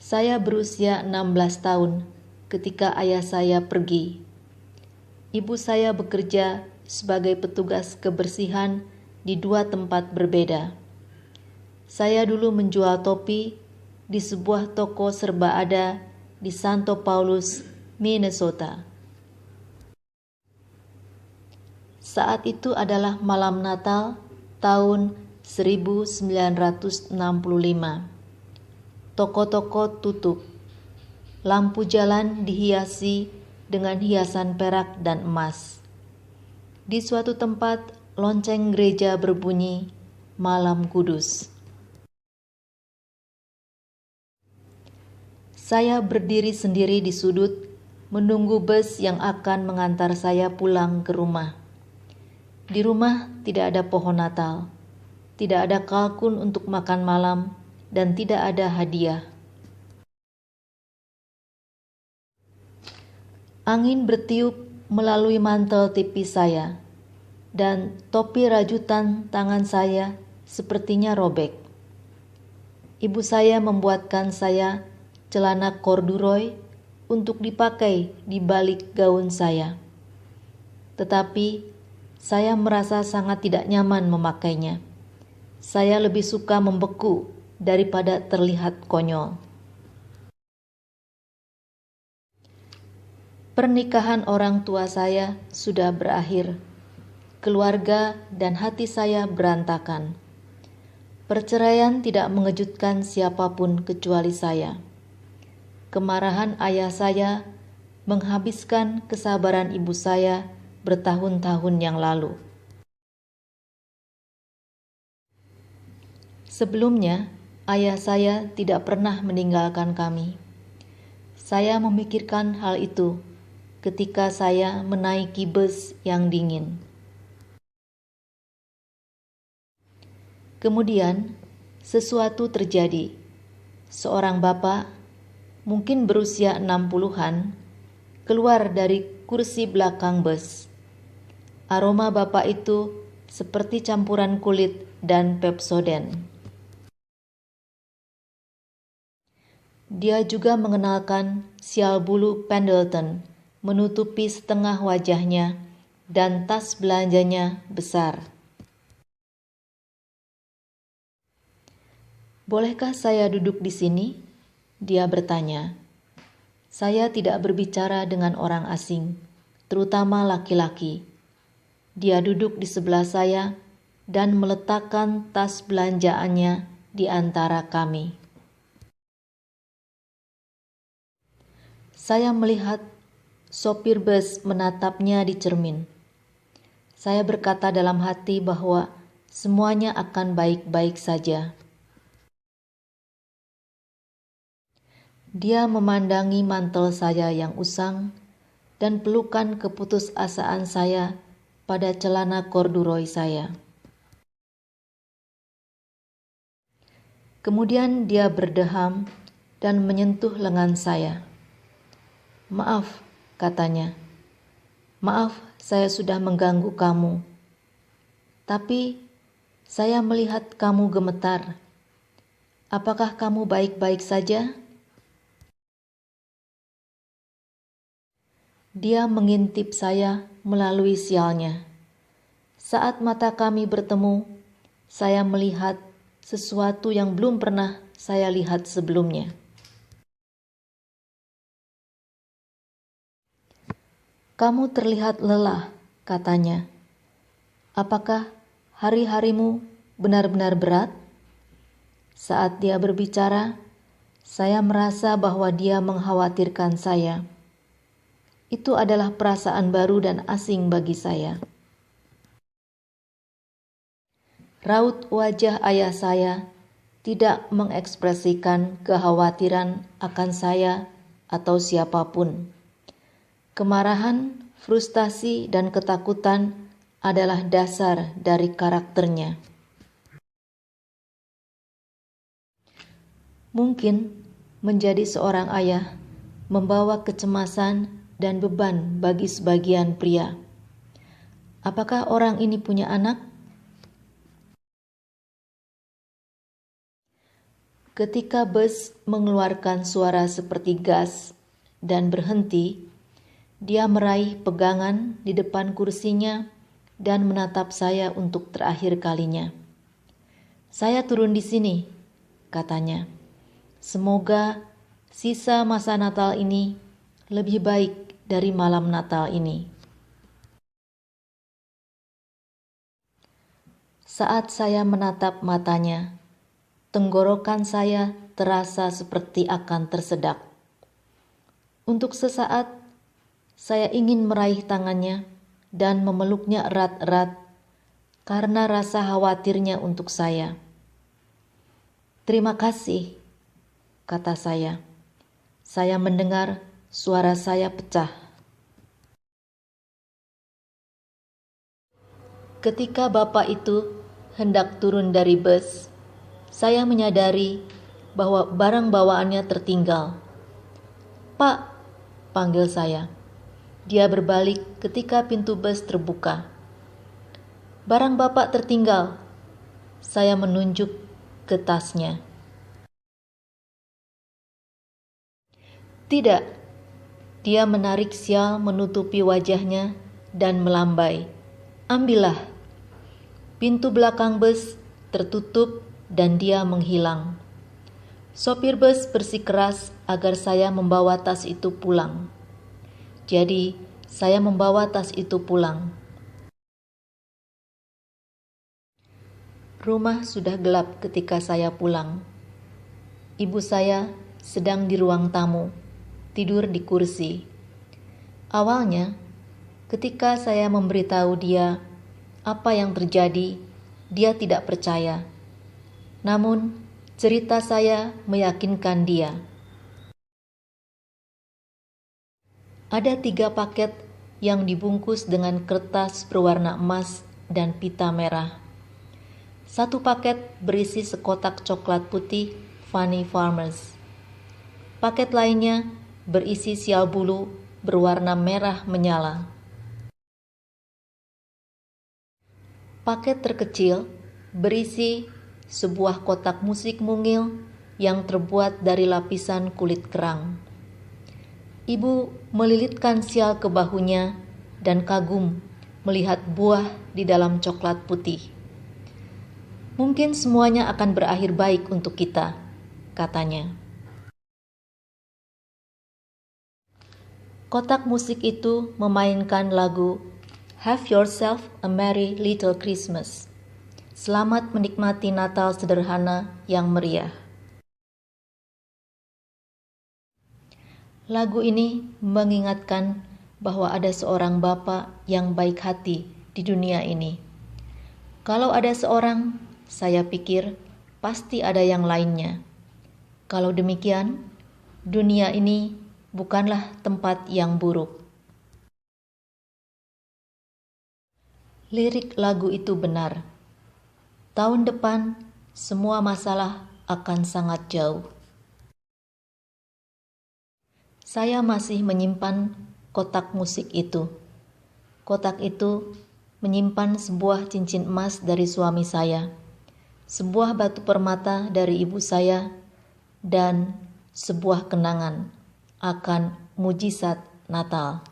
Saya berusia 16 tahun ketika ayah saya pergi. Ibu saya bekerja sebagai petugas kebersihan di 2 tempat berbeda. Saya dulu menjual topi di sebuah toko serba ada di Santo Paulus, Minnesota. Saat itu adalah malam Natal tahun 1965. Toko-toko tutup. Lampu jalan dihiasi dengan hiasan perak dan emas. Di suatu tempat, lonceng gereja berbunyi, Malam Kudus. Saya berdiri sendiri di sudut, menunggu bus yang akan mengantar saya pulang ke rumah. Di rumah tidak ada pohon Natal, tidak ada kalkun untuk makan malam, dan tidak ada hadiah. Angin bertiup melalui mantel tipis saya, dan topi rajutan tangan saya sepertinya robek. Ibu saya membuatkan saya celana corduroy untuk dipakai di balik gaun saya. Tetapi saya merasa sangat tidak nyaman memakainya. Saya lebih suka membeku daripada terlihat konyol. Pernikahan orang tua saya sudah berakhir. Keluarga dan hati saya berantakan. Perceraian tidak mengejutkan siapapun kecuali saya. Kemarahan ayah saya menghabiskan kesabaran ibu saya bertahun-tahun yang lalu. Sebelumnya, ayah saya tidak pernah meninggalkan kami. Saya memikirkan hal itu ketika saya menaiki bus yang dingin. Kemudian, sesuatu terjadi. Seorang bapak, mungkin berusia 60-an, keluar dari kursi belakang bus. Aroma bapak itu seperti campuran kulit dan Pepsodent. Dia juga mengenalkan sial bulu Pendleton menutupi setengah wajahnya dan tas belanjanya besar. "Bolehkah saya duduk di sini?" Dia bertanya. Saya tidak berbicara dengan orang asing, terutama laki-laki. Dia duduk di sebelah saya dan meletakkan tas belanjaannya di antara kami. Saya melihat sopir bus menatapnya di cermin. Saya berkata dalam hati bahwa semuanya akan baik-baik saja. Dia memandangi mantel saya yang usang dan pelukan keputusasaan saya pada celana corduroy saya. Kemudian dia berdeham dan menyentuh lengan saya. "Maaf," katanya. "Maaf, saya sudah mengganggu kamu. Tapi saya melihat kamu gemetar. Apakah kamu baik-baik saja?" Dia mengintip saya melalui sialnya. Saat mata kami bertemu, saya melihat sesuatu yang belum pernah saya lihat sebelumnya. "Kamu terlihat lelah," katanya. "Apakah hari-harimu benar-benar berat?" Saat dia berbicara, saya merasa bahwa dia mengkhawatirkan saya. Itu adalah perasaan baru dan asing bagi saya. Raut wajah ayah saya tidak mengekspresikan kekhawatiran akan saya atau siapapun. Kemarahan, frustasi, dan ketakutan adalah dasar dari karakternya. Mungkin menjadi seorang ayah membawa kecemasan dan beban bagi sebagian pria. Apakah orang ini punya anak? Ketika bus mengeluarkan suara seperti gas dan berhenti, dia meraih pegangan di depan kursinya dan menatap saya untuk terakhir kalinya. "Saya turun di sini," katanya. "Semoga sisa masa Natal ini lebih baik dari malam Natal ini." Saat saya menatap matanya, tenggorokan saya terasa seperti akan tersedak. Untuk sesaat, saya ingin meraih tangannya dan memeluknya erat-erat karena rasa khawatirnya untuk saya. "Terima kasih," kata saya. Saya mendengar suara saya pecah. Ketika bapak itu hendak turun dari bus, saya menyadari bahwa barang bawaannya tertinggal. "Pak," panggil saya. Dia berbalik ketika pintu bus terbuka. "Barang bapak tertinggal." Saya menunjuk ke tasnya. "Tidak." Dia menarik sial menutupi wajahnya dan melambai. "Ambillah." Pintu belakang bus tertutup dan dia menghilang. Sopir bus bersikeras agar saya membawa tas itu pulang. Jadi, saya membawa tas itu pulang. Rumah sudah gelap ketika saya pulang. Ibu saya sedang di ruang tamu, tidur di kursi. Awalnya, ketika saya memberitahu dia apa yang terjadi, dia tidak percaya. Namun, cerita saya meyakinkan dia. Ada 3 paket yang dibungkus dengan kertas berwarna emas dan pita merah. 1 paket berisi sekotak coklat putih Funny Farmers. Paket lainnya berisi sial bulu berwarna merah menyala. Paket terkecil berisi sebuah kotak musik mungil yang terbuat dari lapisan kulit kerang. Ibu melilitkan sial ke bahunya dan kagum melihat buah di dalam coklat putih. "Mungkin semuanya akan berakhir baik untuk kita," katanya. Kotak musik itu memainkan lagu "Have Yourself a Merry Little Christmas." Selamat menikmati Natal sederhana yang meriah. Lagu ini mengingatkan bahwa ada seorang bapa yang baik hati di dunia ini. Kalau ada seorang, saya pikir pasti ada yang lainnya. Kalau demikian, dunia ini bukanlah tempat yang buruk. Lirik lagu itu benar. Tahun depan, semua masalah akan sangat jauh. Saya masih menyimpan kotak musik itu. Kotak itu menyimpan sebuah cincin emas dari suami saya, sebuah batu permata dari ibu saya, dan sebuah kenangan akan mujizat Natal.